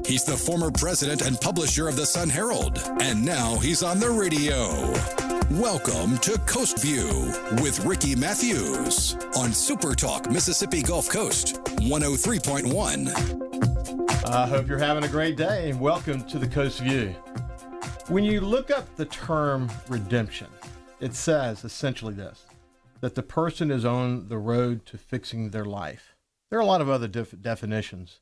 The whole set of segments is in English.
He's the former president and publisher of the Sun Herald, and now he's on the radio. Welcome to Coast Vue with Ricky Mathews on SuperTalk Mississippi Gulf Coast 103.1. I hope you're having a great day. Welcome to the Coast Vue. When you look up the term redemption, it says essentially this, that the person is on the road to fixing their life. There are a lot of other definitions,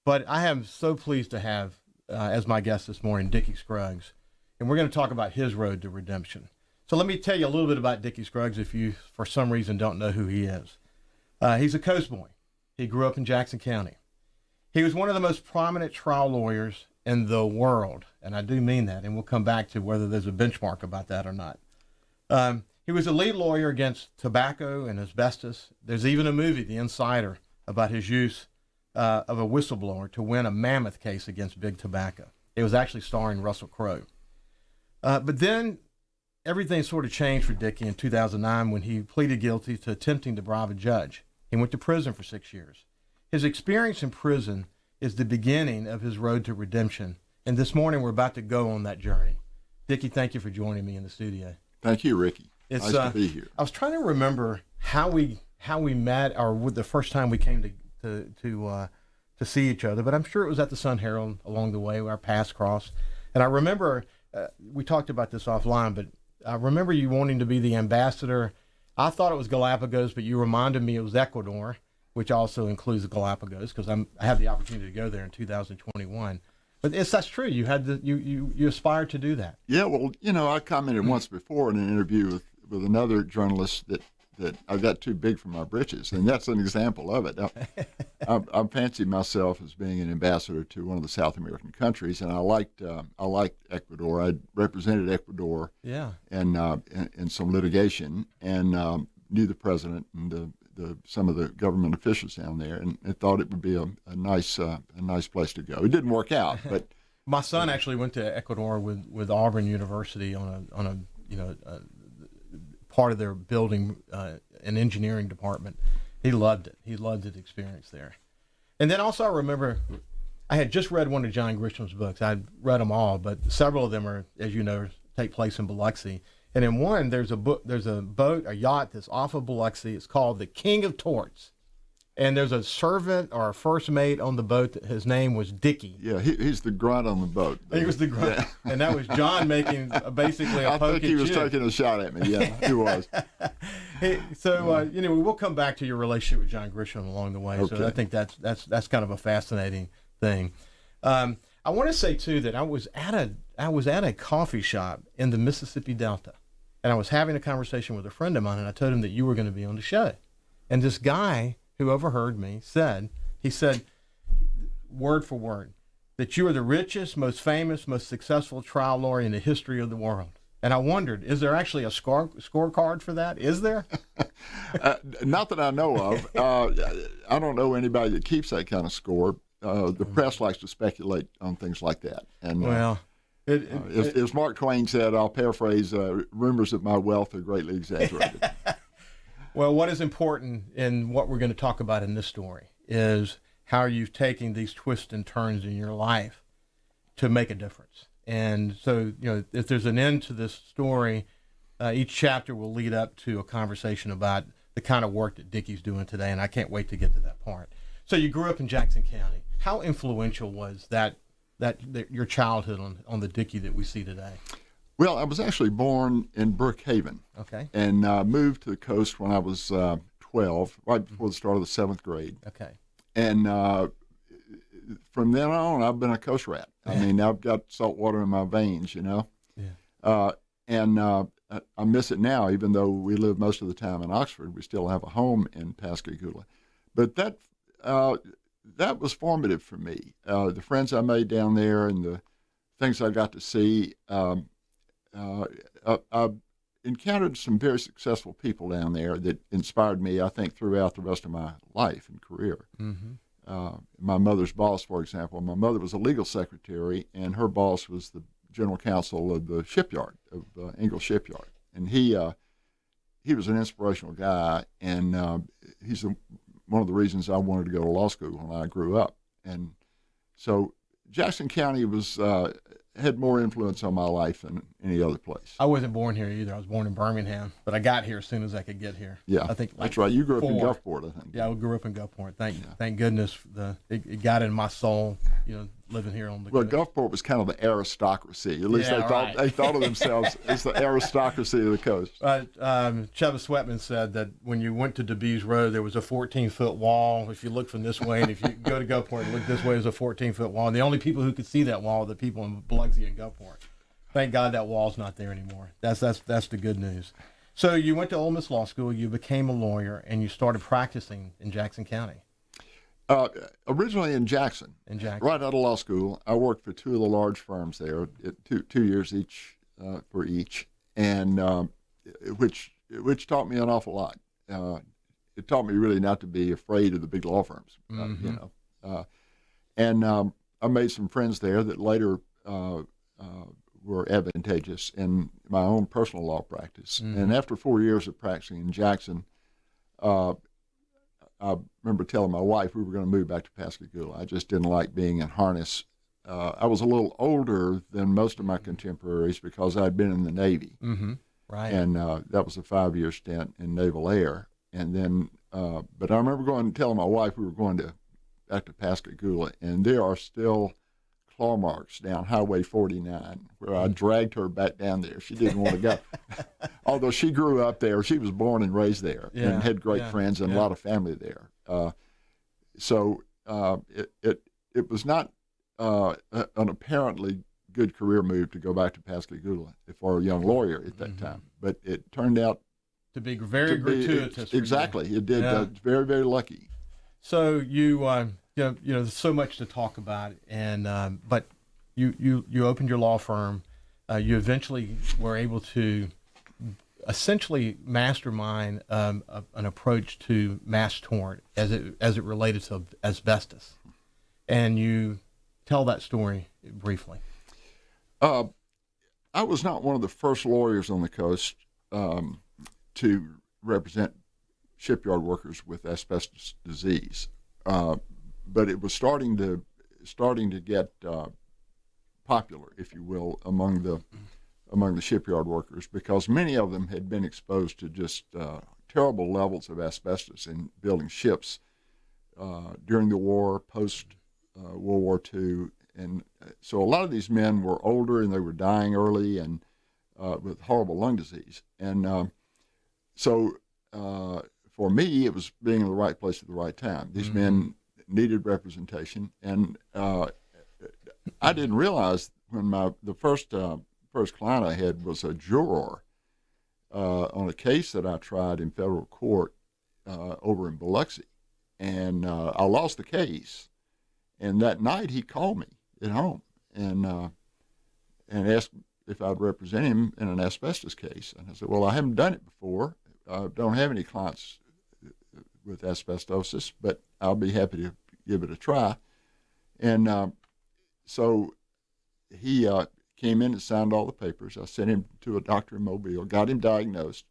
but I am so pleased to have as my guest this morning, Dickie Scruggs, and we're going to talk about his road to redemption. So let me tell you a little bit about Dickie Scruggs if you, for some reason, don't know who he is. He's a Coast boy. He grew up in Jackson County. He was one of the most prominent trial lawyers in the world, and I do mean that, and we'll come back to whether there's a benchmark about that or not. He was a lead lawyer against tobacco and asbestos. There's even a movie, The Insider, about his use of a whistleblower to win a mammoth case against big tobacco. It was actually starring Russell Crowe. But then everything sort of changed for Dickie in 2009 when he pleaded guilty to attempting to bribe a judge. He went to prison for 6 years. His experience in prison is the beginning of his road to redemption. And this morning we're about to go on that journey. Dickie, thank you for joining me in the studio. Thank you, Ricky. It's nice to be here. I was trying to remember how we met, or the first time we came to see each other, but I'm sure it was at the Sun Herald along the way where our paths crossed. And I remember we talked about this offline, but I remember you wanting to be the ambassador. I thought it was Galapagos, but you reminded me it was Ecuador, which also includes the Galapagos, because I had the opportunity to go there in 2021. But that's true. You had you aspired to do that. Yeah, well, I commented once before in an interview with another journalist that I got too big for my britches, and that's an example of it. I fancied myself as being an ambassador to one of the South American countries, and I liked Ecuador. I represented Ecuador, in some litigation, and knew the president and some of the government officials down there, and I thought it would be a nice place to go. It didn't work out, but my son actually went to Ecuador with Auburn University on a part of their building, an engineering department. He loved it. He loved his experience there. And then also I remember I had just read one of John Grisham's books. I'd read them all, but several of them are, as you know, take place in Biloxi. And in one, there's a yacht that's off of Biloxi. It's called the King of Torts. And there's a servant or a first mate on the boat. His name was Dickie. Yeah, he's the grunt on the boat. He was the grunt. Yeah. And that was John making basically a poke at you. I think he was taking a shot at me. Yeah, he was. We'll come back to your relationship with John Grisham along the way. Okay. So I think that's kind of a fascinating thing. I want to say, too, that I was at a coffee shop in the Mississippi Delta, and I was having a conversation with a friend of mine, and I told him that you were going to be on the show. And this guy who overheard me said, word for word, that you are the richest, most famous, most successful trial lawyer in the history of the world. And I wondered, is there actually a scorecard for that? Is there? Not that I know of. I don't know anybody that keeps that kind of score. The press likes to speculate on things like that. And as Mark Twain said, I'll paraphrase, rumors of my wealth are greatly exaggerated. Well, what is important in what we're going to talk about in this story is how you've taken these twists and turns in your life to make a difference. And so, if there's an end to this story, each chapter will lead up to a conversation about the kind of work that Dickie's doing today, and I can't wait to get to that part. So you grew up in Jackson County. How influential was that your childhood on the Dickie that we see today? Well, I was actually born in Brookhaven. Okay. And moved to the coast when I was 12, right before the start of the 7th grade. Okay. And from then on, I've been a coast rat. I mean, I've got salt water in my veins, Yeah. And I miss it now, even though we live most of the time in Oxford. We still have a home in Pascagoula. But that was formative for me. The friends I made down there and the things I got to see. I've encountered some very successful people down there that inspired me, I think, throughout the rest of my life and career. Mm-hmm. My mother's boss, for example, my mother was a legal secretary, and her boss was the general counsel of the shipyard, of Ingalls Shipyard. And he was an inspirational guy, and he's one of the reasons I wanted to go to law school when I grew up. And so Jackson County was had more influence on my life than any other place. I wasn't born here either. I was born in Birmingham, but I got here as soon as I could get here. Yeah, I think that's right. You grew up in Gulfport, I think. Yeah, I grew up in Gulfport. Thank goodness it got in my soul, living here on the Well, Gulfport was kind of the aristocracy. At least they thought of themselves as the aristocracy of the coast. Chubba Sweatman said that when you went to DeBees Road, there was a 14-foot wall. If you look from this way, and if you go to Gulfport and look this way, there's a 14-foot wall. And the only people who could see that wall are the people in Biloxi and Gulfport. Thank God that wall's not there anymore. That's the good news. So you went to Ole Miss Law School, you became a lawyer, and you started practicing in Jackson County. Originally in Jackson. Right out of law school. I worked for two of the large firms there, 2 years each for each, and which taught me an awful lot. It taught me really not to be afraid of the big law firms, and I made some friends there that later were advantageous in my own personal law practice. And after 4 years of practicing in Jackson, I remember telling my wife we were going to move back to Pascagoula. I just didn't like being in harness. I was a little older than most of my contemporaries because I'd been in the Navy. Right. And that was a 5-year stint in Naval Air. And then, but I remember telling my wife we were going back to Pascagoula, and there are still claw marks down Highway 49 where I dragged her back down there. She didn't want to go. Although she grew up there. She was born and raised there and had great friends and a lot of family there. So it was not an apparently good career move to go back to Pascagoula for a young lawyer at that time. But it turned out to be very gratuitous. Exactly. It did. Very, very lucky. So you... there's so much to talk about, and but you opened your law firm. You eventually were able to essentially mastermind an approach to mass tort as it related to asbestos, and you tell that story briefly. I was not one of the first lawyers on the coast to represent shipyard workers with asbestos disease. But it was starting to get popular, if you will, among the shipyard workers, because many of them had been exposed to just terrible levels of asbestos in building ships during the war, post World War II, and so a lot of these men were older and they were dying early and with horrible lung disease, and so for me it was being in the right place at the right time. These men needed representation, and I didn't realize when the first client I had was a juror on a case that I tried in federal court over in Biloxi, and I lost the case. And that night he called me at home and asked if I'd represent him in an asbestos case, and I said, "Well, I haven't done it before. I don't have any clients with asbestosis, but I'll be happy to give it a try." And so he came in and signed all the papers. I sent him to a doctor in Mobile, got him diagnosed.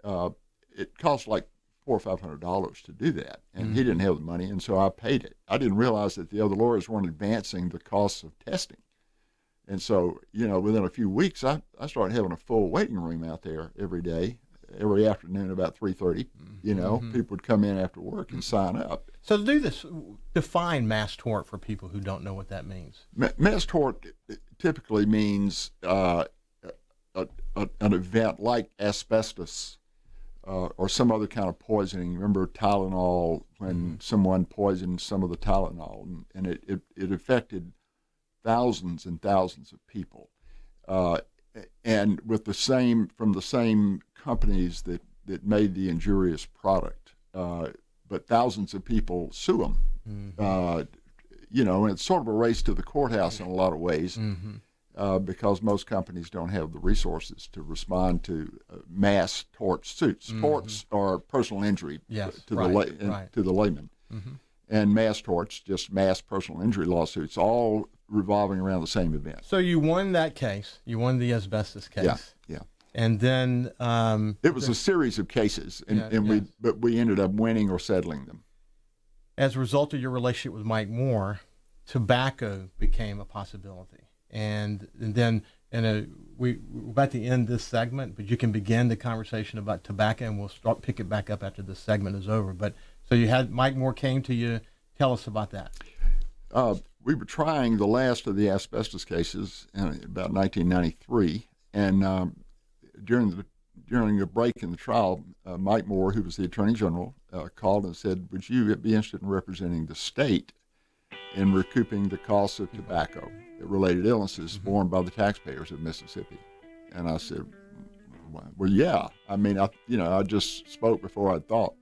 It cost like $400 or $500 to do that, and he didn't have the money, and so I paid it. I didn't realize that the other lawyers weren't advancing the costs of testing. And so, within a few weeks, I started having a full waiting room out there every day. Every afternoon about 3:30, people would come in after work and sign up. So to do this, define mass tort for people who don't know what that means. Mass tort typically means an event like asbestos or some other kind of poisoning. Remember Tylenol, when someone poisoned some of the Tylenol, and it affected thousands and thousands of people. And from the same companies that made the injurious product, but thousands of people sue them. And it's sort of a race to the courthouse in a lot of ways, because most companies don't have the resources to respond to mass tort suits. Torts are personal injury to the layman, and mass torts, just mass personal injury lawsuits, all revolving around the same event. So you won that case. You won the asbestos case. Yeah. And then it was a series of cases, but we ended up winning or settling them. As a result of your relationship with Mike Moore, tobacco became a possibility. And then we're about to end this segment, but you can begin the conversation about tobacco, and we'll pick it back up after this segment is over. But so you had Mike Moore came to you. Tell us about that. We were trying the last of the asbestos cases in about 1993, and during a break in the trial, Mike Moore, who was the Attorney General, called and said, "Would you be interested in representing the state in recouping the costs of tobacco-related illnesses borne by the taxpayers of Mississippi?" And I said, "Well, yeah. I mean, I just spoke before I thought."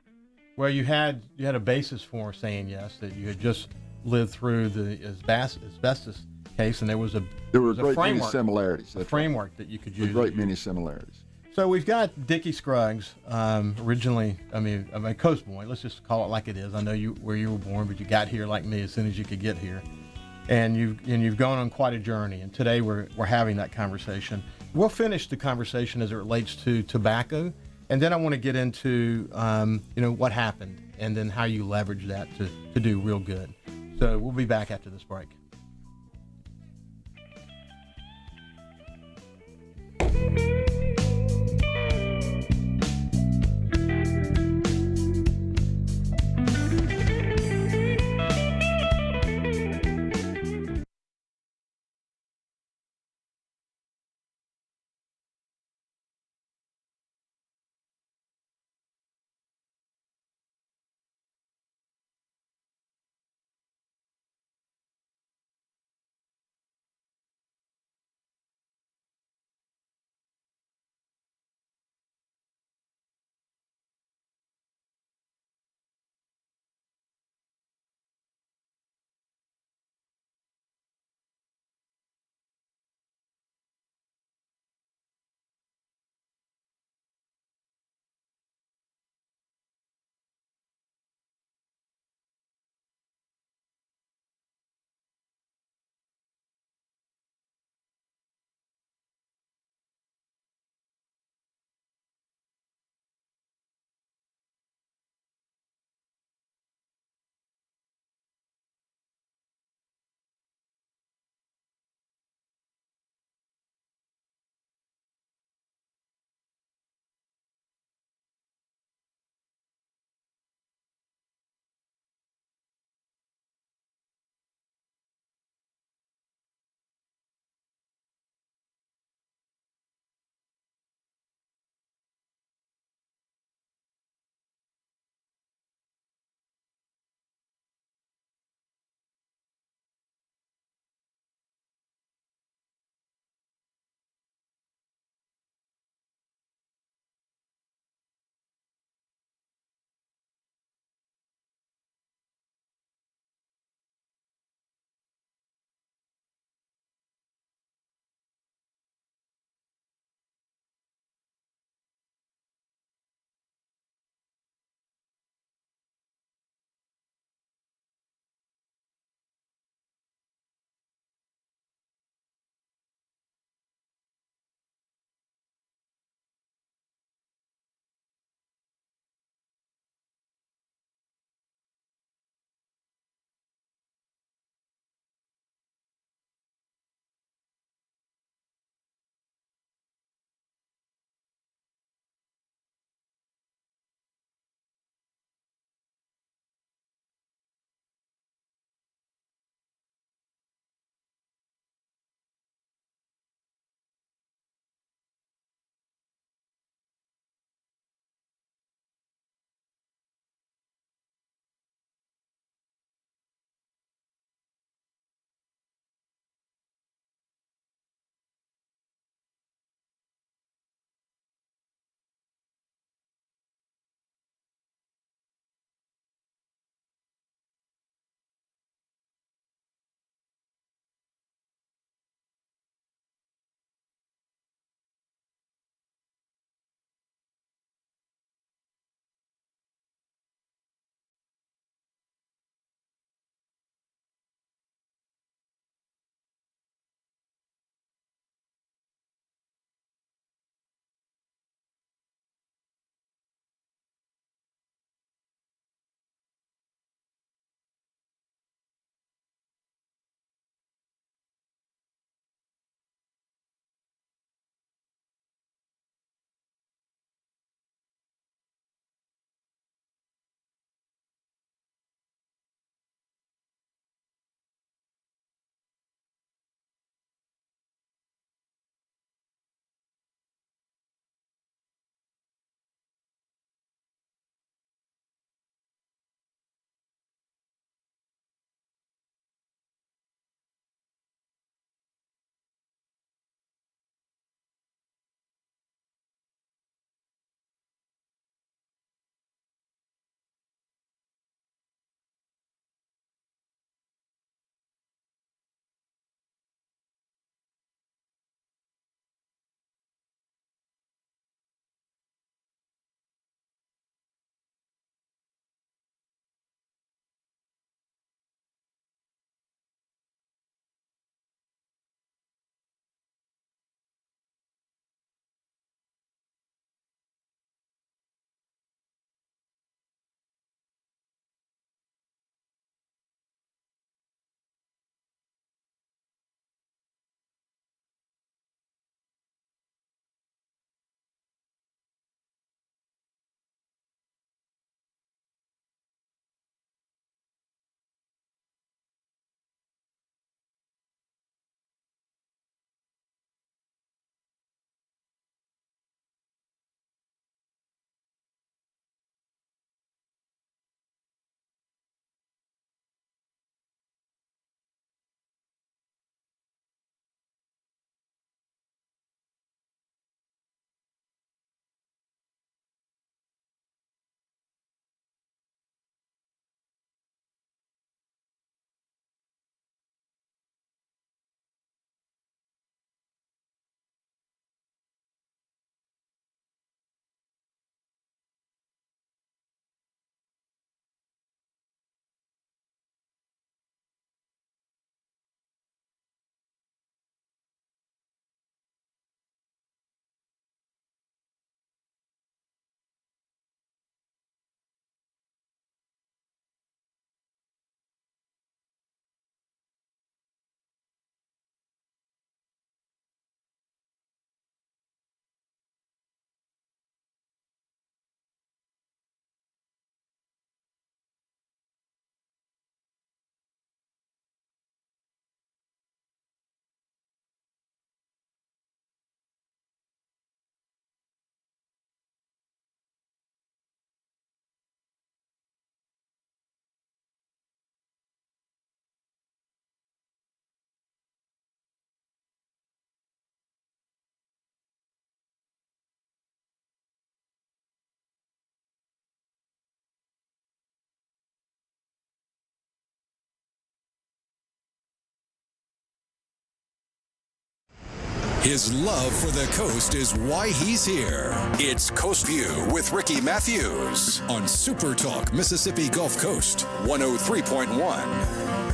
Well, you had a basis for saying yes, that you had just lived through the asbestos case, and there were a great many framework, similarities. a framework that you could use. A great many similarities. So we've got Dickie Scruggs, originally, a Coast boy. Let's just call it like it is. I know where you were born, but you got here like me as soon as you could get here, and you've gone on quite a journey. And today we're having that conversation. We'll finish the conversation as it relates to tobacco, and then I want to get into what happened, and then how you leverage that to do real good. So we'll be back after this break. His love for the coast is why he's here. It's Coast Vue with Ricky Mathews on SuperTalk Mississippi Gulf Coast 103.1.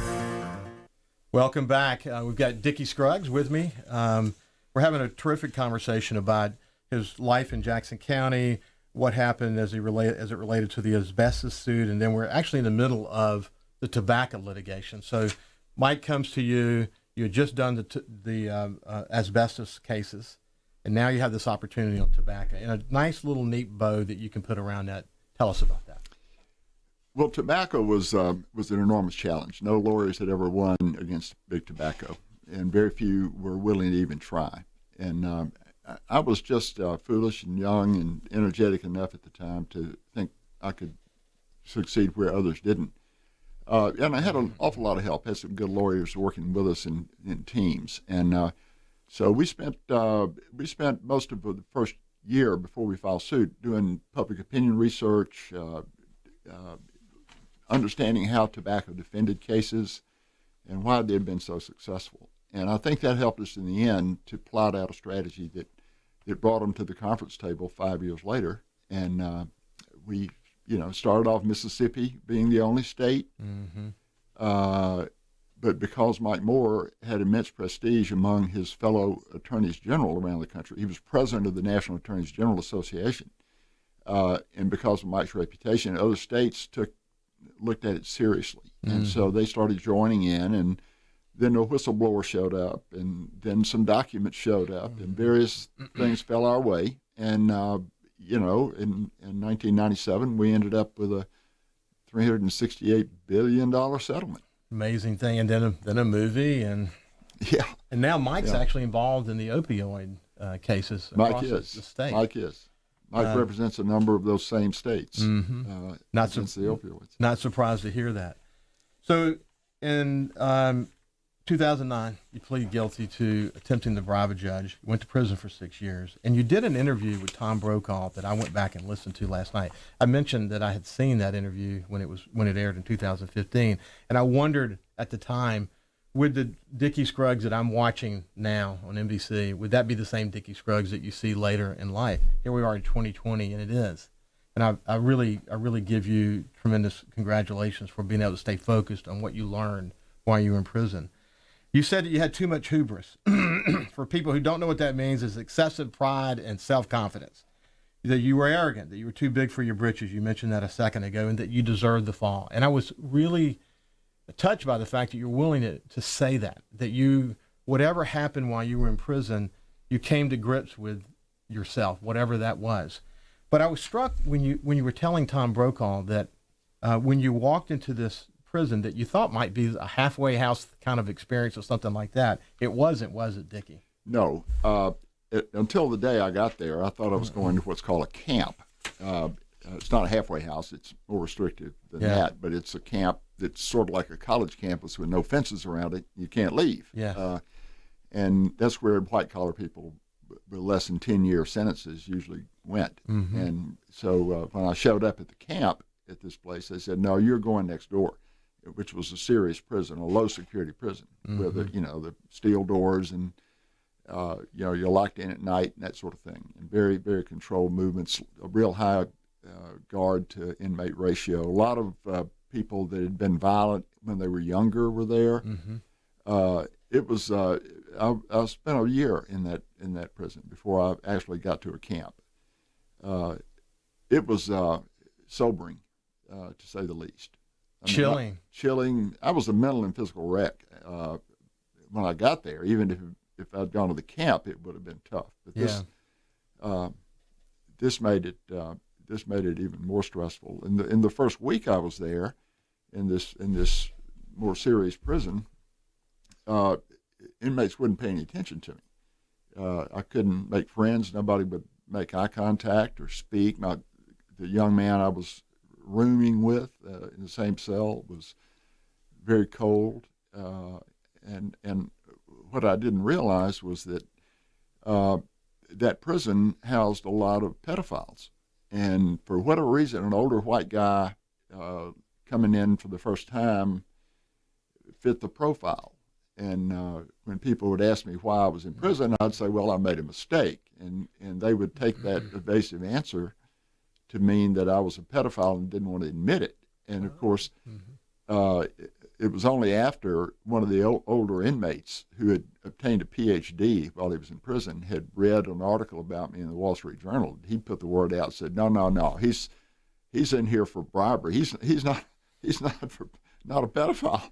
Welcome back. We've got Dickie Scruggs with me. We're having a terrific conversation about his life in Jackson County, what happened as it related to the asbestos suit, and then we're actually in the middle of the tobacco litigation. So Mike comes to you. You had just done the asbestos cases, and now you have this opportunity on tobacco and a nice little neat bow that you can put around that. Tell us about that. Well, tobacco was an enormous challenge. No lawyers had ever won against big tobacco, and very few were willing to even try. And I was just foolish and young and energetic enough at the time to think I could succeed where others didn't. And I had an awful lot of help. Had some good lawyers working with us in teams, and so we spent most of the first year before we filed suit doing public opinion research, understanding how tobacco defended cases, and why they'd been so successful. And I think that helped us in the end to plot out a strategy that brought them to the conference table 5 years later, and we. Started off Mississippi being the only state, but because Mike Moore had immense prestige among his fellow attorneys general around the country, he was president of the National Attorneys General Association, and because of Mike's reputation, other states looked at it seriously, and so they started joining in, and then a whistleblower showed up, and then some documents showed up, and various things fell our way, and in 1997, we ended up with a $368 billion settlement. Amazing thing, and then a movie, and now Mike's actually involved in the opioid cases across the state. Mike represents a number of those same states. Not against the opioids. Not surprised to hear that. So, in 2009, you pleaded guilty to attempting to bribe a judge. You went to prison for 6 years, and you did an interview with Tom Brokaw that I went back and listened to last night. I mentioned that I had seen that interview when it aired in 2015, and I wondered at the time, would the Dickie Scruggs that I'm watching now on NBC, would that be the same Dickie Scruggs that you see later in life? Here we are in 2020, and it is. And I really give you tremendous congratulations for being able to stay focused on what you learned while you were in prison. You said that you had too much hubris. For people who don't know what that means, it's excessive pride and self-confidence. That you were arrogant, that you were too big for your britches. You mentioned that a second ago, and that you deserved the fall. And I was really touched by the fact that you're willing to say that you, whatever happened while you were in prison, you came to grips with yourself, whatever that was. But I was struck when you were telling Tom Brokaw that when you walked into this prison that you thought might be a halfway house kind of experience or something like that. It wasn't, was it, Dickie? No. Until the day I got there, I thought I was going to what's called a camp. It's not a halfway house. It's more restrictive than that, but it's a camp that's sort of like a college campus with no fences around it. You can't leave. And that's where white-collar people with less than 10-year sentences usually went. And so when I showed up at the camp at this place, they said, no, you're going next door, which was a serious prison, a low-security prison, with the steel doors and you're locked in at night and that sort of thing, and very, very controlled movements, a real high guard to inmate ratio. A lot of people that had been violent when they were younger were there. It was I spent a year in that prison before I actually got to a camp. It was sobering, to say the least. Chilling. I was a mental and physical wreck when I got there. Even if I'd gone to the camp, it would have been tough. But this made it even more stressful. In the first week I was there, in this more serious prison, inmates wouldn't pay any attention to me. I couldn't make friends. Nobody would make eye contact or speak. The young man I was rooming with in the same cell was very cold, and what I didn't realize was that that prison housed a lot of pedophiles, and for whatever reason, an older white guy coming in for the first time fit the profile, when people would ask me why I was in prison, I'd say, well, I made a mistake. And they would take that evasive answer to mean that I was a pedophile and didn't want to admit it. And, of course, it was only after one of the older inmates who had obtained a PhD while he was in prison had read an article about me in the Wall Street Journal. He put the word out and said, no, he's in here for bribery. He's not a pedophile.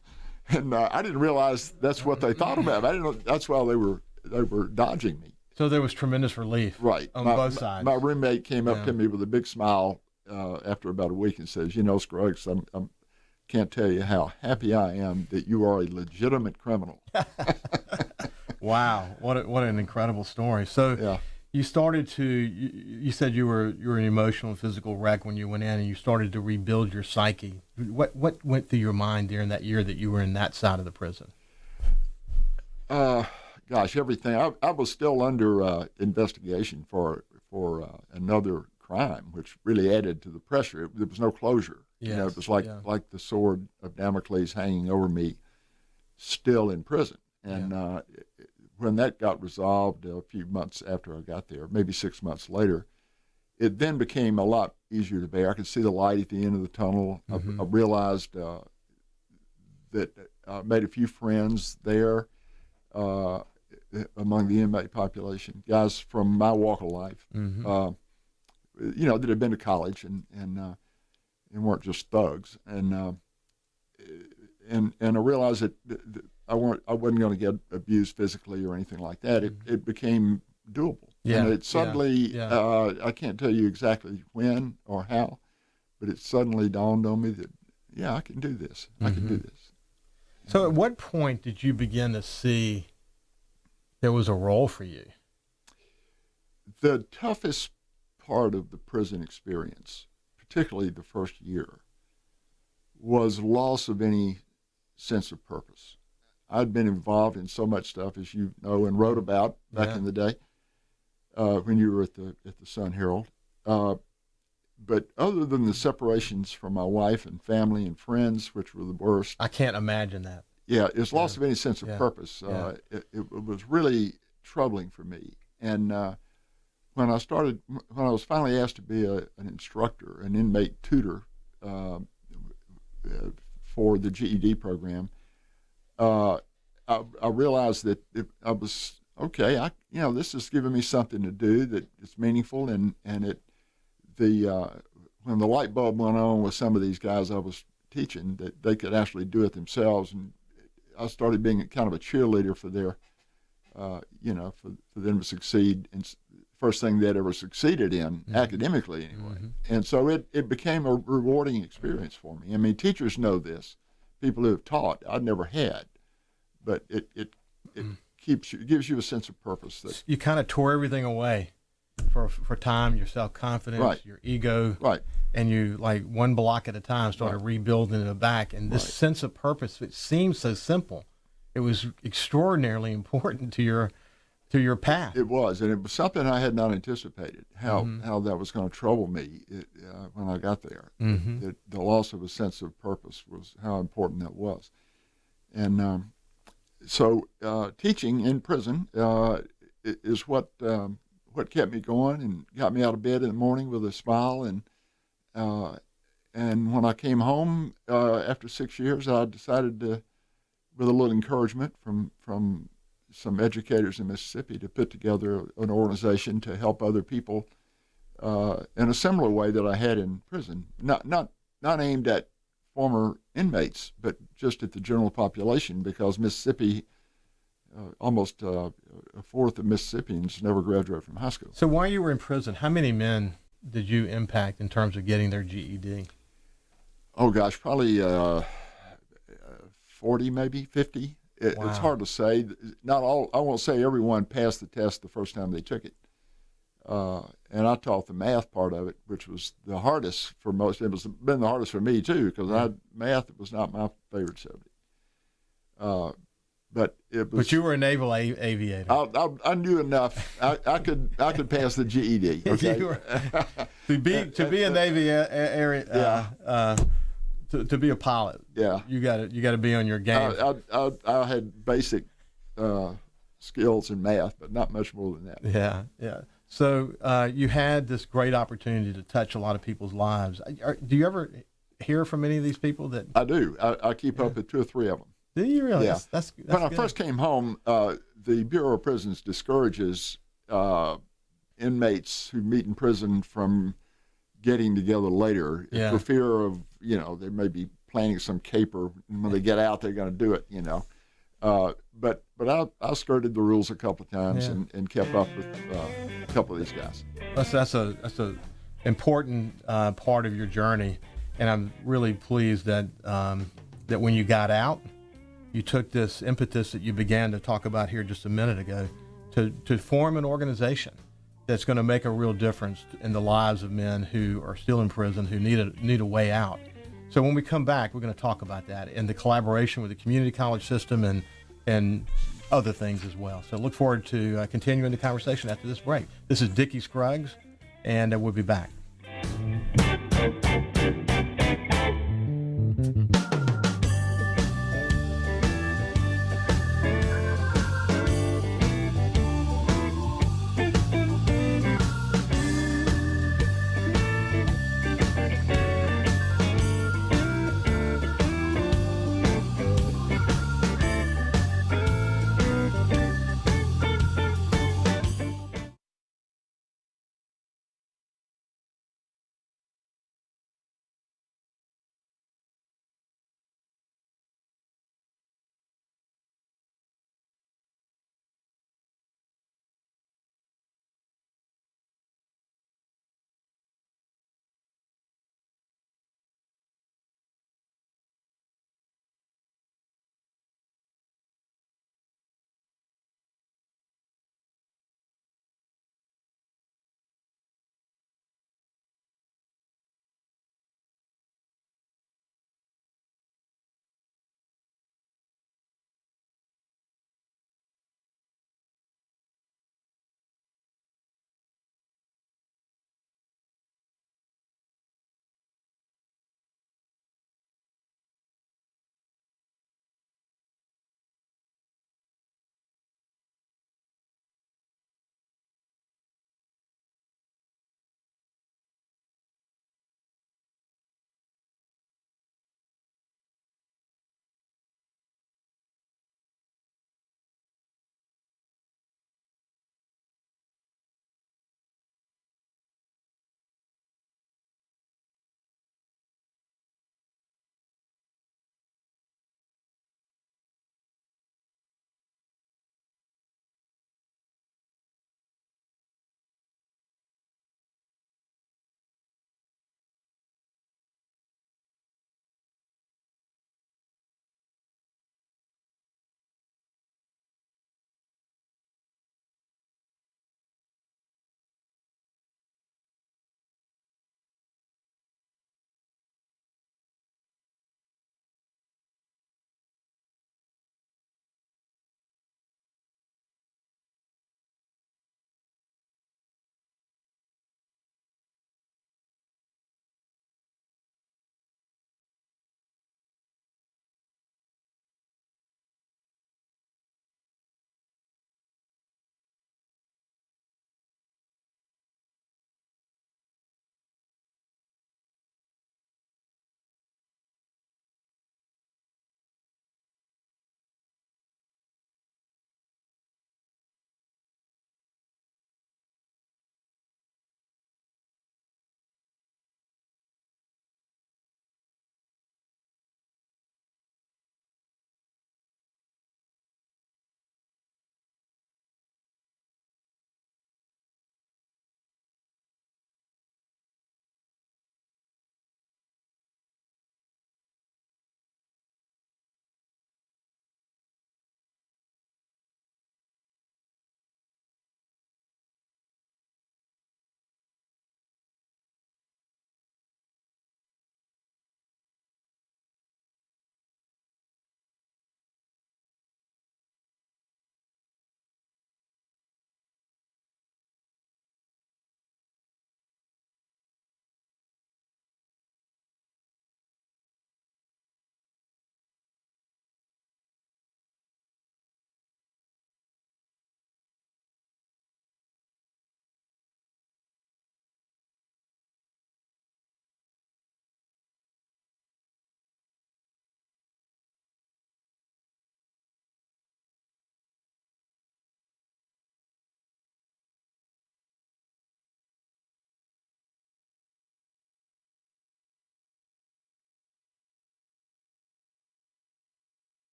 And I didn't realize that's what they thought about. I didn't know that's why they were dodging me. So there was tremendous relief, right, on both sides. My roommate came up to me with a big smile after about a week and says, Scruggs, I can't tell you how happy I am that you are a legitimate criminal. Wow, what an incredible story. So yeah. You started to, you said you were an emotional and physical wreck when you went in, and you started to rebuild your psyche. What went through your mind during that year that you were in that side of the prison? Gosh, everything. I was still under investigation for another crime, which really added to the pressure. There was no closure. Yes, it was like the sword of Damocles hanging over me, still in prison. And when that got resolved a few months after I got there, maybe 6 months later, it then became a lot easier to bear. I could see the light at the end of the tunnel. I realized that I made a few friends there among the inmate population, guys from my walk of life, that had been to college and weren't just thugs. And I realized that I wasn't going to get abused physically or anything like that. It became doable. Yeah. And it suddenly, I can't tell you exactly when or how, but it suddenly dawned on me that, I can do this. I can do this. So at what point did you begin to see there was a role for you? The toughest part of the prison experience, particularly the first year, was loss of any sense of purpose. I'd been involved in so much stuff, as you know, and wrote about back in the day when you were at the Sun Herald. But other than the separations from my wife and family and friends, which were the worst. I can't imagine that. Yeah, it's loss of any sense of purpose. It was really troubling for me. And when I was finally asked to be an instructor, an inmate tutor for the GED program, I realized that I was okay. This is giving me something to do that is meaningful, and when the light bulb went on with some of these guys I was teaching, that they could actually do it themselves, and I started being kind of a cheerleader for their, for them to succeed in first thing they'd ever succeeded in academically anyway. And so it became a rewarding experience for me. I mean, teachers know this. People who have taught, I'd never had, but it gives you a sense of purpose. That you kind of tore everything away for time, your self-confidence, your ego, and you, like, one block at a time, started rebuilding it back. And this sense of purpose, it seems so simple. It was extraordinarily important to your path. It was, and it was something I had not anticipated, how that was going to trouble me when I got there. The loss of a sense of purpose was how important that was. And so teaching in prison is what kept me going and got me out of bed in the morning with a smile. And when I came home after 6 years, I decided to, with a little encouragement from some educators in Mississippi, to put together an organization to help other people in a similar way that I had in prison. Not aimed at former inmates, but just at the general population, because Mississippi, almost a fourth of Mississippians never graduate from high school. So while you were in prison, how many men did you impact in terms of getting their GED? Oh gosh, probably 40, maybe 50. It's hard to say. Not all. I won't say everyone passed the test the first time they took it. And I taught the math part of it, which was the hardest for most. It was been the hardest for me too, because math was not my favorite subject. But it was. But you were a naval aviator. I knew enough. I could pass the GED. Okay? To be a Navy to be a pilot. Yeah. You got to be on your game. I had basic skills in math, but not much more than that. Yeah. So you had this great opportunity to touch a lot of people's lives. Do you ever hear from any of these people that? I do. I keep up with 2 or 3 of them. Do you really? Yeah. That's when I good. first came home, the Bureau of Prisons discourages inmates who meet in prison from getting together later for fear of, they may be planning some caper, and when they get out, they're going to do it, But I skirted the rules a couple of times and kept up with a couple of these guys. That's a important part of your journey, and I'm really pleased that that when you got out, you took this impetus that you began to talk about here just a minute ago to form an organization that's going to make a real difference in the lives of men who are still in prison, who need a way out. So when we come back, we're going to talk about that and the collaboration with the community college system and other things as well. So look forward to continuing the conversation after this break. This is Dickie Scruggs, and we'll be back.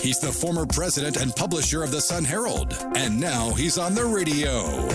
He's the former president and publisher of the Sun Herald, and now he's on the radio.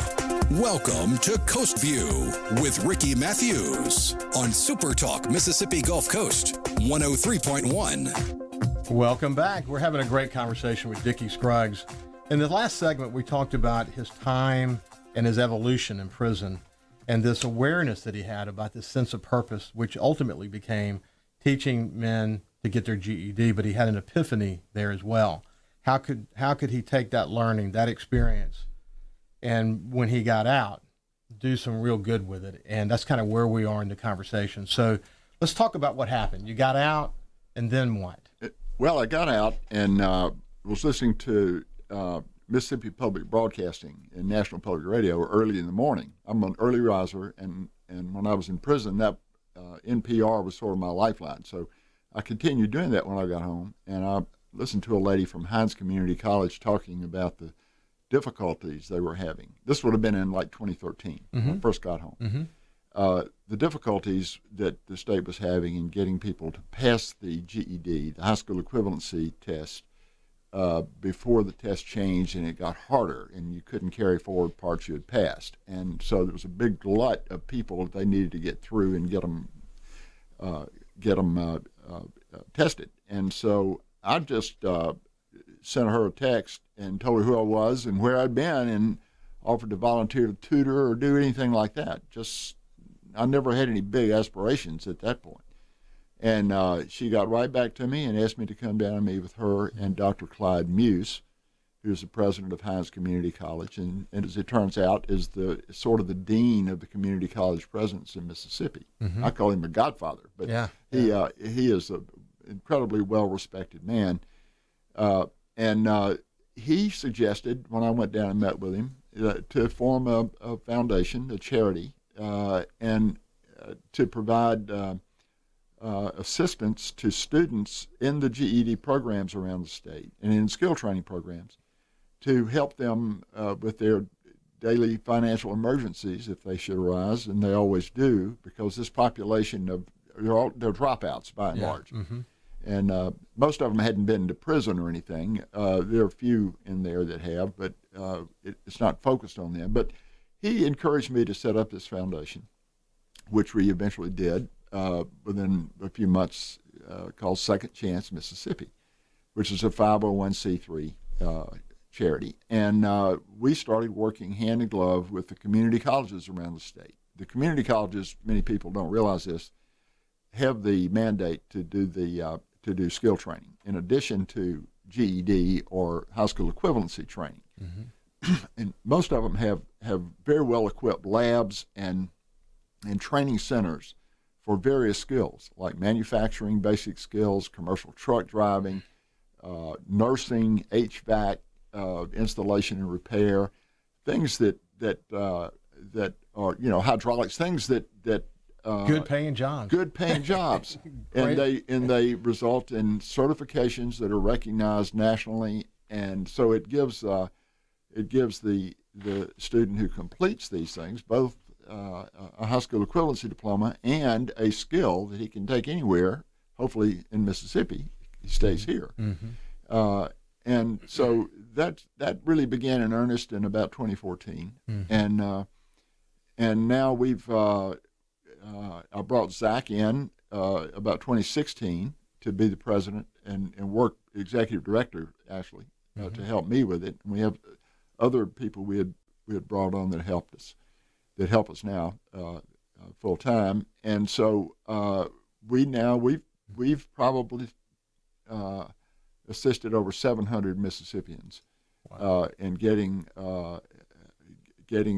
Welcome to Coast Vue with Ricky Mathews on SuperTalk Mississippi Gulf Coast 103.1. Welcome back. We're having a great conversation with Dickie Scruggs. In the last segment, we talked about his time and his evolution in prison and this awareness that he had about this sense of purpose, which ultimately became teaching men to get their GED, but he had an epiphany there as well. How could he take that learning, that experience, and when he got out, do some real good with it? And that's kind of where we are in the conversation. So let's talk about what happened. You got out, and then what? Well, I got out and was listening to Mississippi Public Broadcasting and National Public Radio early in the morning. I'm an early riser, and when I was in prison, that NPR was sort of my lifeline. So I continued doing that when I got home, and I listened to a lady from Hines Community College talking about the difficulties they were having. This would have been in like 2013 when I first got home. The difficulties that the state was having in getting people to pass the GED, the high school equivalency test, before the test changed and it got harder and you couldn't carry forward parts you had passed. And so there was a big glut of people that they needed to get through and get them tested. And so I just sent her a text and told her who I was and where I'd been and offered to volunteer to tutor or do anything like that. I never had any big aspirations at that point. And she got right back to me and asked me to come down and meet with her and Dr. Clyde Muse, who's the president of Hines Community College, and as it turns out is the sort of the dean of the community college presidents in Mississippi. I call him a godfather, but he is an incredibly well-respected man. And he suggested, when I went down and met with him, to form a foundation, a charity, and to provide assistance to students in the GED programs around the state and in skill training programs to help them with their daily financial emergencies if they should arise, and they always do, because this population they're dropouts by and large. And most of them hadn't been to prison or anything. There are a few in there that have, but it's not focused on them. But he encouraged me to set up this foundation, which we eventually did within a few months, called Second Chance Mississippi, which is a 501c3 charity. And we started working hand in glove with the community colleges around the state. The community colleges, many people don't realize this, have the mandate to do skill training in addition to GED or high school equivalency training. And most of them have very well equipped labs and training centers for various skills like manufacturing, basic skills, commercial truck driving, nursing, HVAC, installation and repair, things that are hydraulics, things that good paying jobs. and they result in certifications that are recognized nationally, and so it gives the student who completes these things both a high school equivalency diploma and a skill that he can take anywhere. Hopefully in Mississippi, he stays here. And so that really began in earnest in about 2014, and now we've. I brought Zach in about 2016 to be the president and work executive director, actually, to help me with it. And we have other people we had brought on that help us now full time. And so we've probably assisted over 700 Mississippians in getting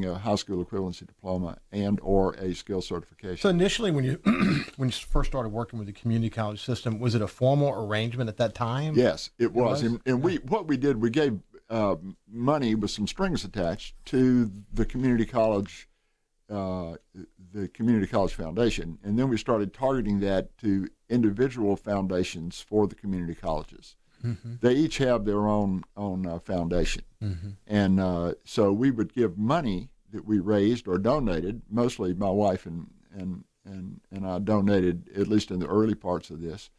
a high school equivalency diploma and or a skill certification. So initially, when you first started working with the community college system, was it a formal arrangement at that time? Yes, it was. And we gave money with some strings attached to the community college foundation, and then we started targeting that to individual foundations for the community colleges. They each have their own foundation, and so we would give money that we raised or donated. Mostly, my wife and I donated, at least in the early parts of this,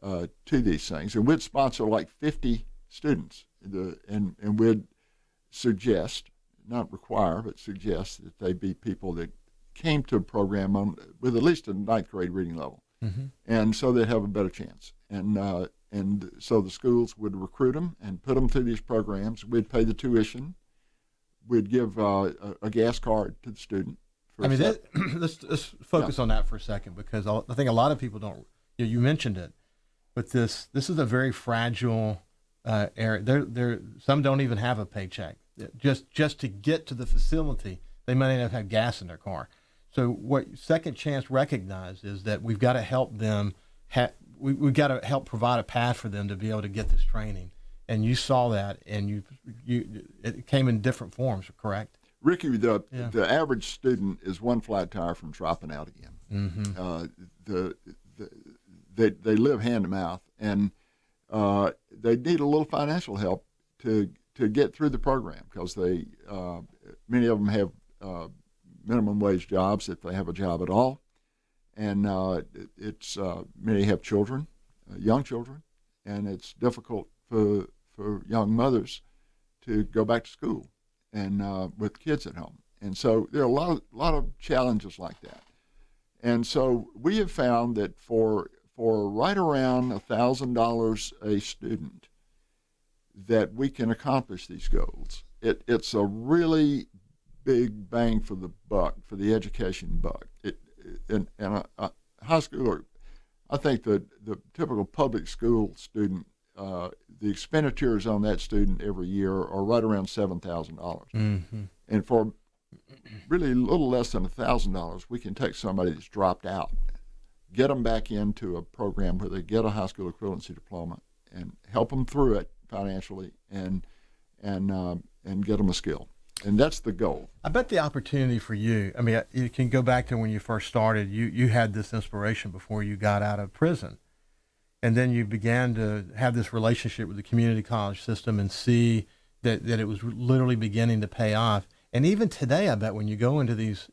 to these things, and we'd sponsor like 50 students, and we'd suggest, not require, but suggest that they be people that came to a program with at least a ninth grade reading level, and so they'd have a better chance. And so the schools would recruit them and put them through these programs. We'd pay the tuition. We'd give a gas card to the student. Let's focus on that for a second, because I think a lot of people don't. You mentioned it, but this is a very fragile area. Some don't even have a paycheck. Just to get to the facility, they may not have gas in their car. So what Second Chance recognized is that we've got to help them. We've got to help provide a path for them to be able to get this training. And you saw that, and it came in different forms, correct? Ricky, the average student is one flat tire from dropping out again. They live hand to mouth, and they need a little financial help to get through the program, because many of them have minimum wage jobs if they have a job at all, and many have children, young children, and it's difficult for young mothers to go back to school and with kids at home. And so there are a lot of challenges like that. And so we have found that for right around $1,000 a student, that we can accomplish these goals. It's a really big bang for the buck, for the education buck. And a high schooler, I think the typical public school student, the expenditures on that student every year are right around $7,000. And for really a little less than $1,000, we can take somebody that's dropped out, get them back into a program where they get a high school equivalency diploma, and help them through it financially, and get them a skill. And that's the goal. I bet the opportunity for you, you can go back to when you first started. You had this inspiration before you got out of prison. And then you began to have this relationship with the community college system and see that it was literally beginning to pay off. And even today, I bet when you go into these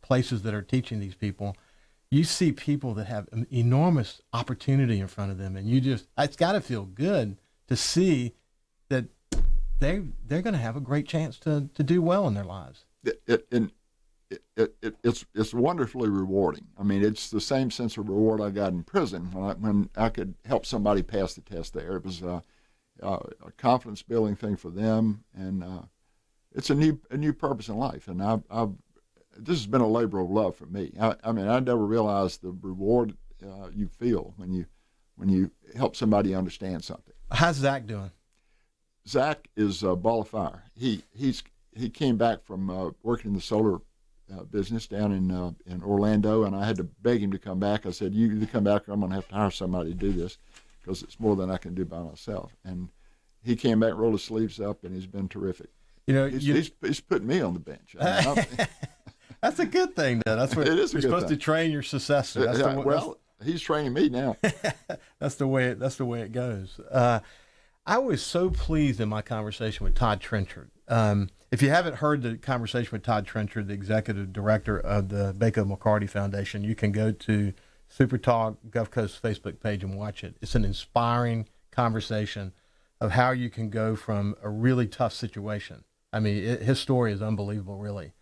places that are teaching these people, you see people that have an enormous opportunity in front of them. And it's got to feel good to see that they're going to have a great chance to do well in their lives. It's wonderfully rewarding. It's the same sense of reward I got in prison when I could help somebody pass the test there. It was a confidence building thing for them, and it's a new purpose in life. And this has been a labor of love for me. I never realized the reward you feel when you help somebody understand something. How's Zach doing? Zach is a ball of fire. He came back from working in the solar business down in Orlando, and I had to beg him to come back. I said, "You either come back, or I'm going to have to hire somebody to do this, because it's more than I can do by myself." And he came back, rolled his sleeves up, and he's been terrific. He's put me on the bench. That's a good thing, though. That's what you're supposed to train your successor. He's training me now. That's the way it goes. I was so pleased in my conversation with Todd Trenchard. If you haven't heard the conversation with Todd Trenchard, the executive director of the Baco McCarty Foundation, you can go to SuperTalk Gulf Coast Facebook page and watch it. It's an inspiring conversation of how you can go from a really tough situation. His story is unbelievable, really,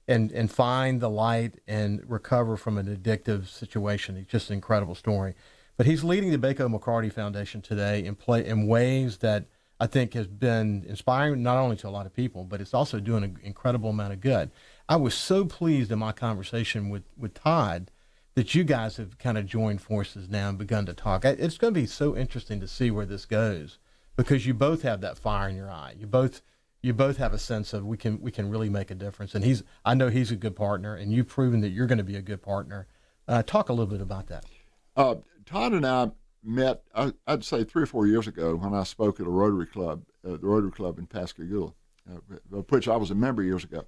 and find the light and recover from an addictive situation. It's just an incredible story. But he's leading the Baco McCarty Foundation today in ways that I think has been inspiring not only to a lot of people, but it's also doing an incredible amount of good. I was so pleased in my conversation with Todd that you guys have kind of joined forces now and begun to talk. It's going to be so interesting to see where this goes, because you both have that fire in your eye. You both have a sense of we can really make a difference. And I know he's a good partner, and you've proven that you're going to be a good partner. Talk a little bit about that. Todd and I met, I'd say 3 or 4 years ago, when I spoke at a Rotary Club, the Rotary Club in Pascagoula, of which I was a member years ago.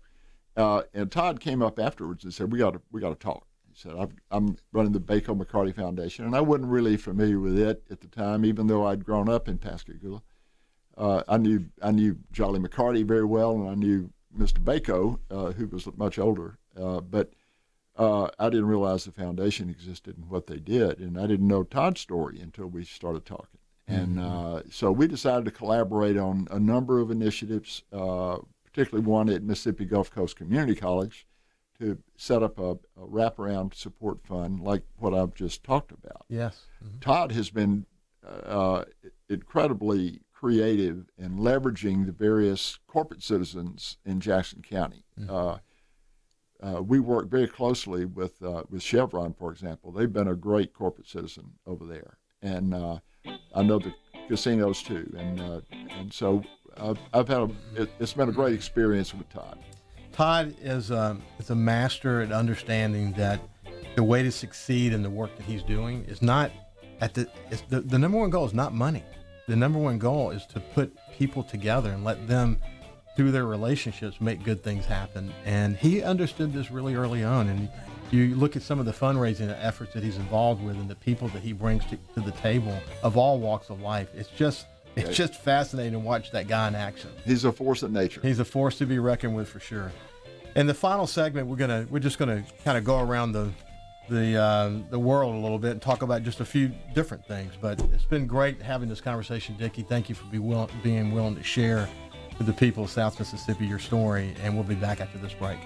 And Todd came up afterwards and said, "We got to talk." He said, "I'm running the Baco McCarty Foundation," and I wasn't really familiar with it at the time, even though I'd grown up in Pascagoula. I knew Jolly McCarty very well, and I knew Mr. Baco, who was much older. But I didn't realize the foundation existed and what they did, and I didn't know Todd's story until we started talking. And so we decided to collaborate on a number of initiatives, particularly one at Mississippi Gulf Coast Community College, to set up a wraparound support fund like what I've just talked about. Yes. Todd has been incredibly creative in leveraging the various corporate citizens in Jackson County. We work very closely with Chevron, for example. They've been a great corporate citizen over there, and I know the casinos too. And so I've had it's been a great experience with Todd. Todd is a master at understanding that the way to succeed in the work that he's doing is not the number one goal is not money. The number one goal is to put people together and let them, through their relationships, make good things happen. And he understood this really early on. And you look at some of the fundraising efforts that he's involved with and the people that he brings to the table of all walks of life. It's just fascinating to watch that guy in action. He's a force of nature. He's a force to be reckoned with for sure. In the final segment, we're just gonna kind of go around the world a little bit and talk about just a few different things. But it's been great having this conversation, Dickie. Thank you for being willing to share with the people of South Mississippi your story, and we'll be back after this break.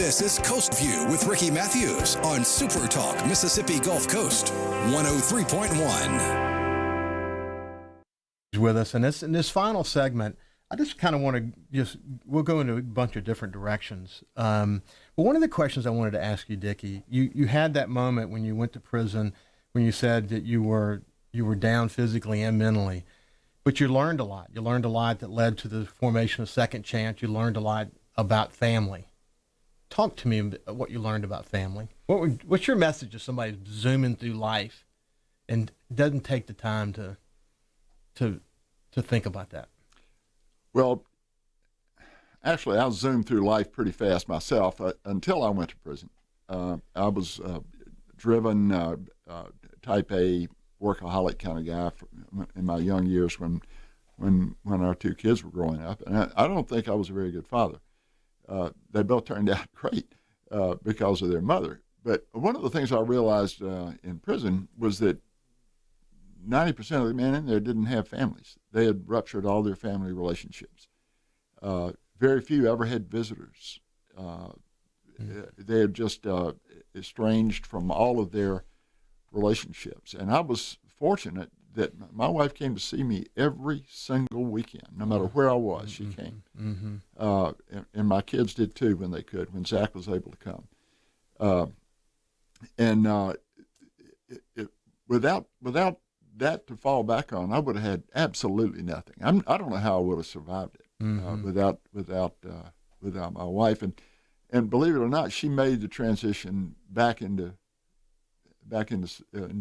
This is Coast View with Ricky Mathews on SuperTalk Mississippi Gulf Coast 103.1. With us, and in this final segment, I just kind of want to we'll go into a bunch of different directions. But one of the questions I wanted to ask you, Dickie, you had that moment when you went to prison when you said that you were down physically and mentally, but you learned a lot. You learned a lot that led to the formation of Second Chance. You learned a lot about family. Talk to me about what you learned about family. What's your message to somebody zooming through life and doesn't take the time to think about that? Well, actually, I zoomed through life pretty fast myself until I went to prison. I was driven, type A, workaholic kind of guy in my young years when our two kids were growing up, and I don't think I was a very good father. They both turned out great because of their mother. But one of the things I realized in prison was that 90% of the men in there didn't have families. They had ruptured all their family relationships. Very few ever had visitors. They had just estranged from all of their relationships. And I was fortunate that my wife came to see me every single weekend, no matter where I was. She came, and my kids did too when they could, when Zach was able to come. Without that to fall back on, I would have had absolutely nothing. I don't know how I would have survived it without my wife. And believe it or not, she made the transition back into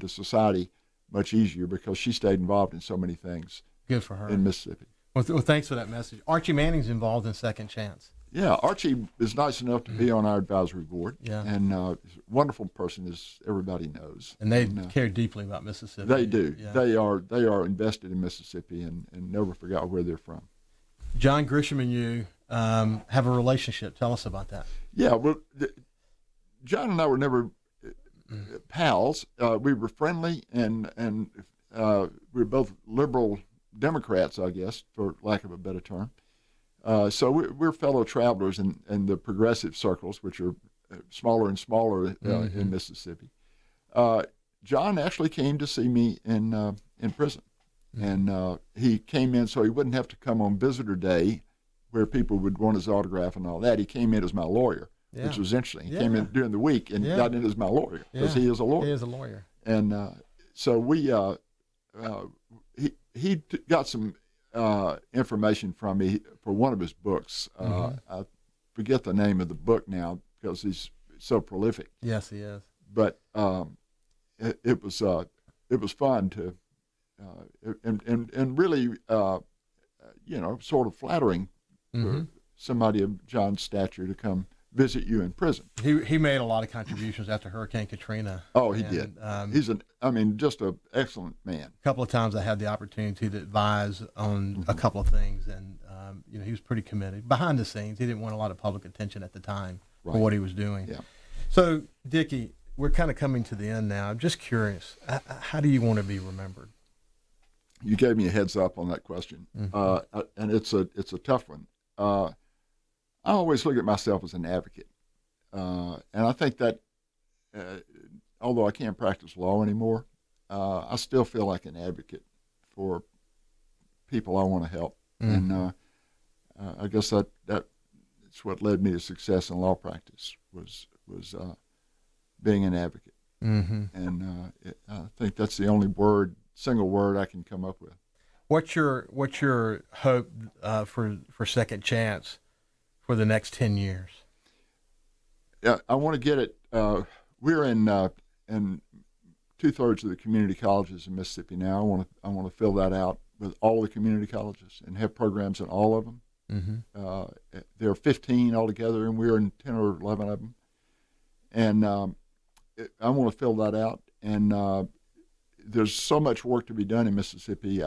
society much easier because she stayed involved in so many things. Good for her. In Mississippi. Well, thanks for that message. Archie Manning's involved in Second Chance. Yeah, Archie is nice enough to be on our advisory board. Yeah. And he's a wonderful person, as everybody knows. And they care deeply about Mississippi. They do. Yeah. They are invested in Mississippi and never forgot where they're from. John Grisham and you have a relationship. Tell us about that. Yeah, well, John and I were never pals. We were friendly, and we were both liberal Democrats, I guess, for lack of a better term. So we're fellow travelers in the progressive circles, which are smaller and smaller in Mississippi. John actually came to see me in prison, and he came in so he wouldn't have to come on visitor day, where people would want his autograph and all that. He came in as my lawyer. Yeah. Which was interesting. He came in during the week and got in as my lawyer because he is a lawyer. He is a lawyer. And so he got some information from me for one of his books. I forget the name of the book now because he's so prolific. Yes, he is. But it was fun to and really sort of flattering for somebody of John's stature to come visit you in prison. He made a lot of contributions after Hurricane Katrina. Oh, he did. He's just an excellent man. A couple of times I had the opportunity to advise on a couple of things, and he was pretty committed. Behind the scenes, he didn't want a lot of public attention at the time for what he was doing. Yeah. So, Dickie, we're kind of coming to the end now. I'm just curious, how do you want to be remembered? You gave me a heads up on that question, and it's a tough one. I always look at myself as an advocate, and I think that although I can't practice law anymore, I still feel like an advocate for people I want to help, and I guess that's what led me to success in law practice was being an advocate, and I think that's the only single word I can come up with. What's your hope for Second Chance for the next 10 years? Yeah, I want to get it. We're in 2/3 of the community colleges in Mississippi now. I want to fill that out with all the community colleges and have programs in all of them. There are 15 altogether, and we're in 10 or 11 of them. And I want to fill that out. And there's so much work to be done in Mississippi.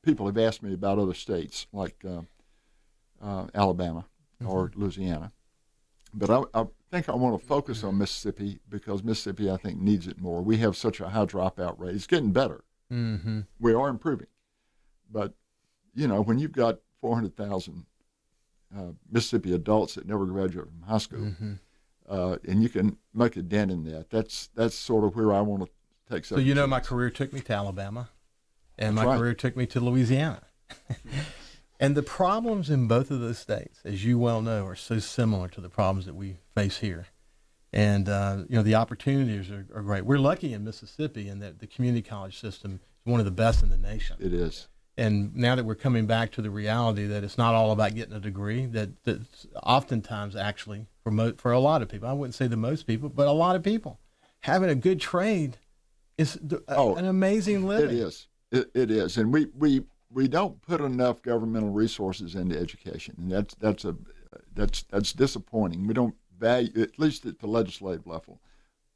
People have asked me about other states like Alabama or Louisiana. But I think I want to focus on Mississippi because Mississippi, I think, needs it more. We have such a high dropout rate. It's getting better. We are improving. But, when you've got 400,000 Mississippi adults that never graduate from high school. And you can make a dent in that. That's sort of where I want to take. So my career took me to Alabama, and my career took me to Louisiana. And the problems in both of those states, as you well know, are so similar to the problems that we face here. And the opportunities are great. We're lucky in Mississippi in that the community college system is one of the best in the nation. It is. And now that we're coming back to the reality that it's not all about getting a degree, that's oftentimes actually for a lot of people, I wouldn't say the most people, but a lot of people, having a good trade is an amazing living. It is. It is. And we don't put enough governmental resources into education, and that's disappointing. We don't value, at least at the legislative level,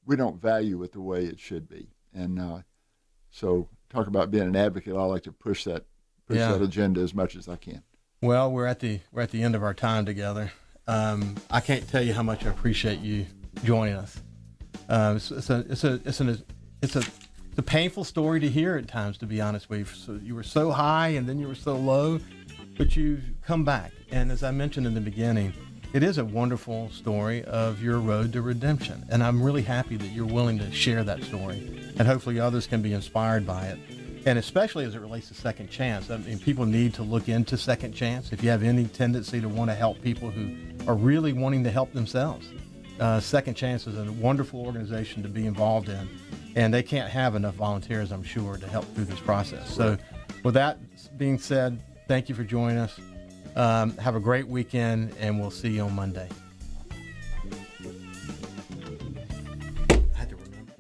we don't value it the way it should be. And so, talk about being an advocate. I like to push that agenda as much as I can. Well, we're at the end of our time together. I can't tell you how much I appreciate you joining us. It's a painful story to hear at times, to be honest with you. So you were so high and then you were so low, but you've come back. And as I mentioned in the beginning, it is a wonderful story of your road to redemption. And I'm really happy that you're willing to share that story. And hopefully others can be inspired by it. And especially as it relates to Second Chance. I mean, people need to look into Second Chance. If you have any tendency to want to help people who are really wanting to help themselves, Second Chance is a wonderful organization to be involved in. And they can't have enough volunteers, I'm sure, to help through this process. So with that being said, thank you for joining us. Have a great weekend, and we'll see you on Monday. I had to remember.